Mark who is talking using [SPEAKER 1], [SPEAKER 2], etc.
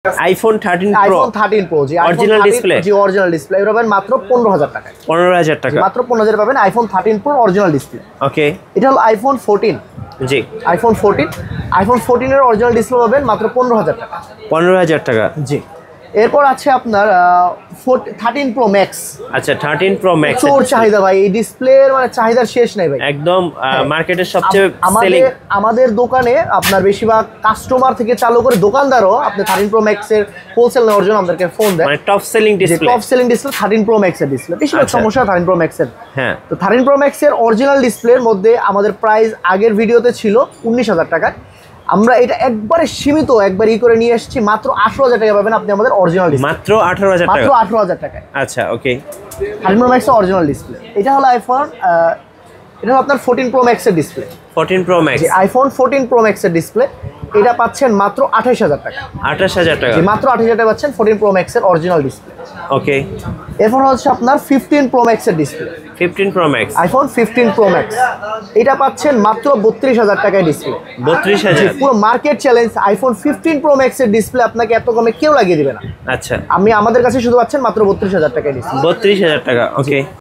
[SPEAKER 1] IPhone 13 pro,
[SPEAKER 2] iPhone 13 pro জি,
[SPEAKER 1] original display,
[SPEAKER 2] জি original display এটা পাবেন মাত্র 15000 টাকায়।
[SPEAKER 1] 15000 টাকা,
[SPEAKER 2] মাত্র 15000 পাবেন আইফোন 13 প্রো অরিজিনাল ডিসপ্লে।
[SPEAKER 1] ওকে।
[SPEAKER 2] এটা হলো আইফোন 14
[SPEAKER 1] জি,
[SPEAKER 2] আইফোন 14 এর অরিজিনাল ডিসপ্লে পাবেন মাত্র 15000 টাকা।
[SPEAKER 1] 15000 টাকা,
[SPEAKER 2] জি। এরপর আছে আপনার 13 প্রো ম্যাক্স।
[SPEAKER 1] আচ্ছা 13 প্রো ম্যাক্স
[SPEAKER 2] প্রচুর চাহিদা ভাই, এই ডিসপ্লের মানে চাহিদার শেষ নাই ভাই,
[SPEAKER 1] একদম মার্কেটের সবচেয়ে সেলিং।
[SPEAKER 2] আমাদের দোকানে আপনার বেশিরভাগ কাস্টমার থেকে চালু করে দোকানদারও আপনি 13 প্রো ম্যাক্স এর হোলসেল নেওয়ার জন্য আমাদেরকে ফোন দেয়,
[SPEAKER 1] মানে top selling display,
[SPEAKER 2] top selling display 13 pro max এর ডিসপ্লে। বেশিরভাগ সমস্যা 13 প্রো ম্যাক্স এর।
[SPEAKER 1] হ্যাঁ,
[SPEAKER 2] তো 13 প্রো ম্যাক্স এর অরিজিনাল ডিসপ্লের মধ্যে আমাদের প্রাইস আগের ভিডিওতে ছিল 19000 টাকা। আমরা এটা একবারে সীমিত একবার করে নিয়ে এসেছি, মাত্র 18000 টাকা পাবেন আপনি আমাদের অরিজিনাল ডিসপ্লে,
[SPEAKER 1] মাত্র 18000 টাকা,
[SPEAKER 2] মাত্র 18000 টাকায়।
[SPEAKER 1] আচ্ছা ওকে।
[SPEAKER 2] 13 প্রো ম্যাক্স এর অরিজিনাল ডিসপ্লে। এটা হলো আইফোন এটা হলো আপনার 14 প্রো ম্যাক্স এর display.
[SPEAKER 1] 14 pro max,
[SPEAKER 2] iPhone 14 pro max এর ডিসপ্লে, এটা পাচ্ছেন মাত্র 28000 টাকা।
[SPEAKER 1] 28000 টাকা,
[SPEAKER 2] মাত্র 28000 টাকা পাচ্ছেন 14 প্রো ম্যাক্স এর অরিজিনাল ডিসপ্লে।
[SPEAKER 1] ওকে।
[SPEAKER 2] এরপর হচ্ছে আপনার 15 প্রো ম্যাক্স এর display.
[SPEAKER 1] 15 pro max,
[SPEAKER 2] iPhone 15 pro max, এটা পাচ্ছেন মাত্র 32000 টাকায় ডিসপ্লে।
[SPEAKER 1] 32000,
[SPEAKER 2] পুরো market challenge, iPhone 15 pro max এর ডিসপ্লে আপনাকে এত কমে কেউ লাগিয়ে দিবে না।
[SPEAKER 1] আচ্ছা
[SPEAKER 2] আমি আমাদের কাছে শুধু পাচ্ছেন মাত্র 32000 টাকায় ডিসপ্লে।
[SPEAKER 1] 32000 টাকা, ওকে।